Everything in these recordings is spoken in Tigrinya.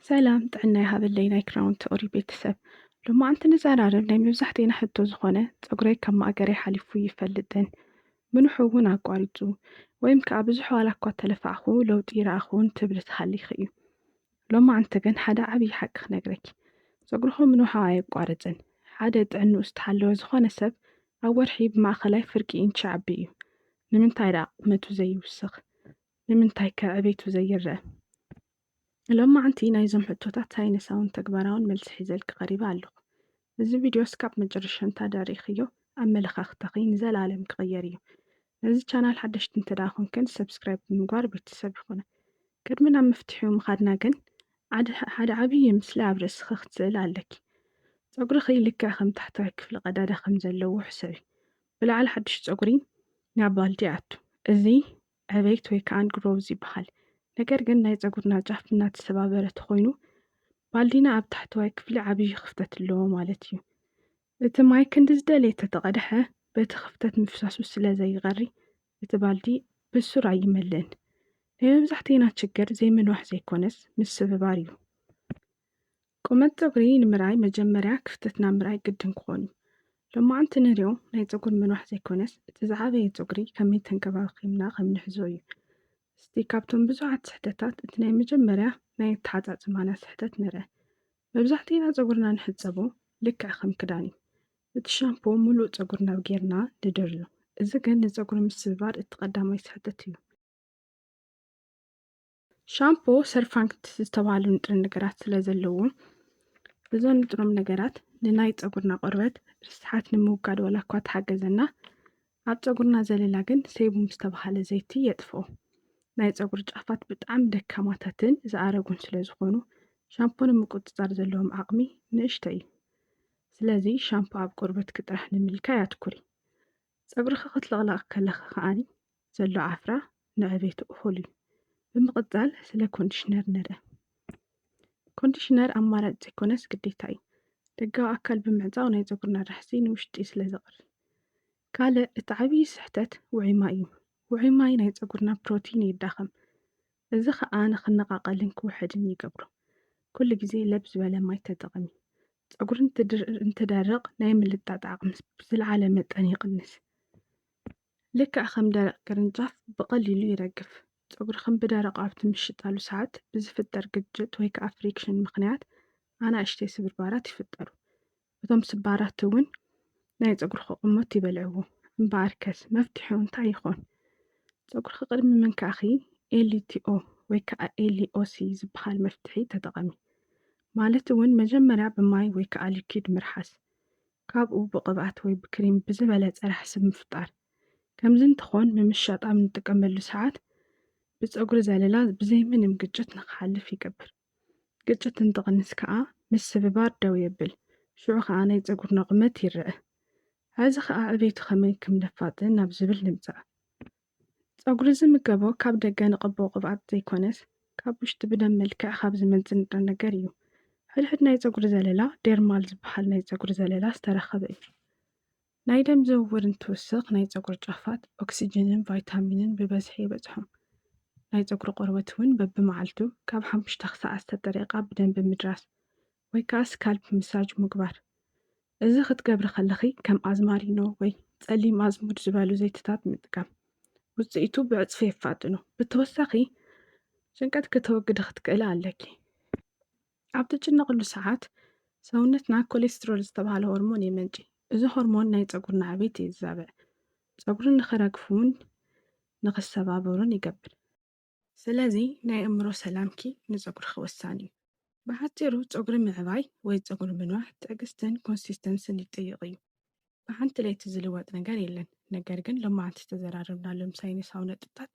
ሰላም ጥዕና ይሃበለይ ናይ ክራውን ተኦሪ ቤተሰብ ሎማ ኣንቲ ንዘራርብ ናይ መብዛሕትኤና ሕቶ ዝኾነ ፀጉረይ ካብ ማእገረይ ሓሊፉ ይፈልጥን ምንሑ እውን ኣቋሪፁ ወይም ከዓ ብዙሕ ዋላ እኳ ተለፋዕኹ ለውጢ ይረኣኹን ትብል ትሃሊኽ እዩ። ሎማ ኣንቲ ግን ሓደ ዓብዪ ሓቂ ክነግረኪ ፀጉርኹም ምንሑ ኣየቋርፅን። ሓደ ጥዕንኡ ዝተሓለወ ዝኾነ ሰብ ኣብ ወርሒ ብማእኸላይ ፍርቂ ኢንቺ ይዓቢ እዩ። ንምንታይ ደኣ ቁመቱ ዘይውስኽ? ንምንታይ ከ ዕቤቱ ዘይርአ? ሎማ ኣንቲ ናይዞም ሕቶታት ሳይንሳውን ተግባራውን መልሲ ሒዘልኪ ቀሪበ ኣለኹ። እዚ ቪድዮ ስካብ መጨረሻ እንተዳሪኽዮ ኣመለኻኽተኺ ንዘላለም ክቕየር እዩ። ነዚ ቻናል ሓደሽቲ እንተዳ ኮንክን ሰብስክራይብ ብምግባር ቤተሰብ ይኹነ። ቅድሚ ናብ መፍትሒኡ ምኻድና ግን ሓደ ዓብዪ ምስሊ ኣብ ርእስኺ ክትስእል ኣለኪ። ፀጉርኺ ልክዕ ከም ታሕተዋይ ክፍሊ ቀዳዳ ከም ዘለዎ ሕሰቢ። ብላዕሊ ሓድሽ ፀጉሪ ናብ ባልዲ ኣቱ። እዚ ዕቤት ወይ ከዓ ግሮውዝ ይበሃል። ነገር ግን ናይ ፀጉርና ጫፍ እናተሰባበረ ተኾይኑ ባልዲና ኣብ ታሕተዋይ ክፍሊ ዓብዪ ክፍተት ኣለዎ ማለት እዩ። እቲ ማይ ክንዲ ዝደለየ ተተቐድሐ በቲ ክፍተት ምፍሳሱ ስለ ዘይቐሪ እቲ ባልዲ ብሱር ኣይመልእን። ናይ መብዛሕትኤና ችግር ዘይምንዋሕ ዘይኮነስ ምስብባር እዩ። ቁመት ፀጉሪ ንምርኣይ መጀመርያ ክፍተትና ምርኣይ ግድን ክኾን እዩ። ሎማዓንቲ ንሪኦ ናይ ፀጉር ምንዋሕ ዘይኮነስ እቲ ዝዓበየ ፀጉሪ ከመይ ተንከባኺብና ከም ንሕዞ እዩ። እስቲ ካብቶም ብዙሓት ስሕተታት እቲ ናይ መጀመርያ ናይ ኣተሓፃፅማና ስሕተት ንርአ። መብዛሕትኤና ፀጉርና ንሕፀቦ ልክዕ ከም ክዳን እዩ። እቲ ሻምፖ ሙሉእ ፀጉርና ጌርና ንድርዮ። እዚ ግን ንፀጉሪ ምስብባር እቲ ቀዳማይ ስሕተት እዩ። ሻምፖ ሰርፋንክት ዝተባሃሉ ንጥረ ነገራት ስለ ዘለዎ እዞም ንጥሮም ነገራት ንናይ ፀጉርና ቆርበት ርስሓት ንምውጋድ ዋላ እኳ ተሓገዘና ኣብ ፀጉርና ዘለላ ግን ሴቡም ዝተባሃለ ዘይቲ የጥፍኦ። ናይ ፀጉሪ ጫፋት ብጣዕሚ ደካማታትን ዝኣረጉን ስለ ዝኾኑ ሻምፖ ንምቁፅፃር ዘለዎም ዓቕሚ ንእሽተይ እዩ። ስለዚ ሻምፖ ኣብ ቆርበትኪ ጥራሕ ንምልካይ ኣትኩሪ። ፀጉርኺ ክትለቕለቕ ከለኻ ከዓኒ ዘሎ ዓፍራ ንዕቤቱ እኹል እዩ። ብምቕፃል ስለ ኮንዲሽነር ንርአ። ኮንዲሽነር ኣማራጭ ዘይኮነስ ግዴታ እዩ። ደጋዊ ኣካል ብምዕፃው ናይ ፀጉርና ራሕሲ ንውሽጢ ስለ ዘቕርብ። ካልእ እቲ ዓብዪ ስሕተት ውዑይ ማይ እዩ። ውዑይ ማይ ናይ ፀጉርና ፕሮቲን ይዳኸም። እዚ ከዓ ንኽነቓቐልን ክውሕድን ይገብሮ። ኩሉ ግዜ ለብ ዝበለ ማይ ተጠቐሚ። ፀጉሪ እንትደርቕ ናይ ምልጣጥ ዓቕሚ ብዝለዓለ መጠን ይቕንስ። ልክዕ ከም ደረቕ ቅርንጫፍ ብቐሊሉ ይረግፍ። ፀጉርክም ብደረቕ ኣብ ትምሽጣሉ ሰዓት ብዝፍጠር ግጭት ወይ ከዓ ፍሪክሽን ምኽንያት ኣናእሽተይ ስብርባራት ይፍጠሩ። እቶም ስባራት እውን ናይ ፀጉርኪ ቁመት ይበልዕዎ። እምበኣርከስ መፍትሒኡ እንታይ ይኾን? ፀጉርኪ ቅድሚ ምንካእኺ ኤልቲኦ ወይ ከዓ ኤልኦሲ ዝበሃል መፍትሒ ተጠቐሚ። ማለት እውን መጀመርያ ብማይ ወይ ከዓ ሊኪድ ምርሓስ፣ ካብኡ ብቅብኣት ወይ ብክሪም ብዝበለፀ ራሕሲ ምፍጣር። ከምዚ እንትኾን ምምሻጥ ኣብ እንጥቀመሉ ሰዓት ብፀጉሪ ዘለላ ብዘይ ምንም ግጭት ንክሓልፍ ይገብር። ግጭት እንትቕንስ ከዓ ምስ ስብባር ደው የብል። ሽዑ ከዓ ናይ ፀጉርና ቁመት ይርአ። ሕዚ ከዓ ዕቤቱ ከመይ ክምነፋጥን ናብ ዝብል ንምፃእ። ፀጉሪ ዝምገቦ ካብ ደገ ንቕቦ ቅብኣት ዘይኮነስ ካብ ውሽጢ ብደም መልክዕ ካብ ዝመፅእ ንጥረ ነገር እዩ። ሕድሕድ ናይ ፀጉሪ ዘለላ ዴርማል ዝበሃል ናይ ፀጉሪ ዘለላ ዝተረኸበ እዩ። ናይ ደም ዝውውር እንትውስኽ ናይ ፀጉሪ ጫፋት ኦክሲጅንን ቫይታሚንን ብበዝሒ ይበፅሖም። ናይ ፀጉሪ ቆርበት እውን በብመዓልቱ ካብ 5 ክሳብ 10 ደቂቓ ብደንቢ ምድራስ ወይ ከዓ ስካልፕ ምሳጅ ምግባር። እዚ ክትገብሪ ከለኺ ከም ኣዝማሪኖ ወይ ፀሊም ኣዝሙድ ዝበሉ ዘይትታት ምጥቃም ውፅኢቱ ብዕፅፊ የፋጥኑ። ብተወሳኺ ጭንቀት ከተወግድ ክትክእል ኣለኪ። ኣብ ትጭነቕሉ ሰዓት ሰውነትና ኮሌስትሮል ዝተባሃለ ሆርሞን የመንጪ። እዚ ሆርሞን ናይ ፀጉርና ዕቤት የዛብዕ። ፀጉሪ ንኽረግፉን ንኽሰባበሩን ይገብር። ስለዚ ናይ እምሮ ሰላምኪ ንፀጉርኪ ወሳኒ እዩ። ብሓፂሩ ፀጉሪ ምዕባይ ወይ ፀጉሪ ምንዋሕ ትዕግስትን ኮንሲስተንስን ይጥይቕ እዩ። ብሓንቲ ለይቲ ዝልወጥ ነገር የለን። ነገር ግን ሎማዓንቲ ዝተዘራረብናሎም ሳይንሳዊ ነጥብታት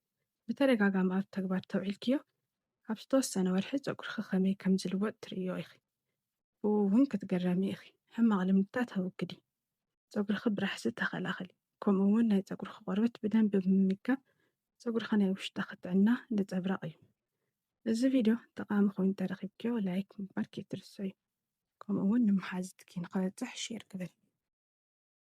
ብተደጋጋሚ ኣብ ተግባር ተውዒልክዮ ኣብ ዝተወሰነ ወርሒ ፀጉርኪ ከመይ ከም ዝልወጥ ትርእዮ ኢኺ። ብኡ እውን ክትገረሚ ኢኺ። ሕማቕ ልምድታት ኣውግዲ። ፀጉርኪ ብራሕሲ ተኸላኸሊ። ከምኡ እውን ናይ ፀጉርኪ ቆርበት ብደንቢ ብምምጋብ ፀጉርኪ ናይ ውሽጣ ጥዕና ንፀብራቕ እዩ። እዚ ቪድዮ ጠቃሚ ኮይኑ ተረኺብክዮ ላይክ ምግባር ከይትርስዑ። ከምኡ እውን ንመሓዝትኪ ንክበፅሕ ሼር ግበል።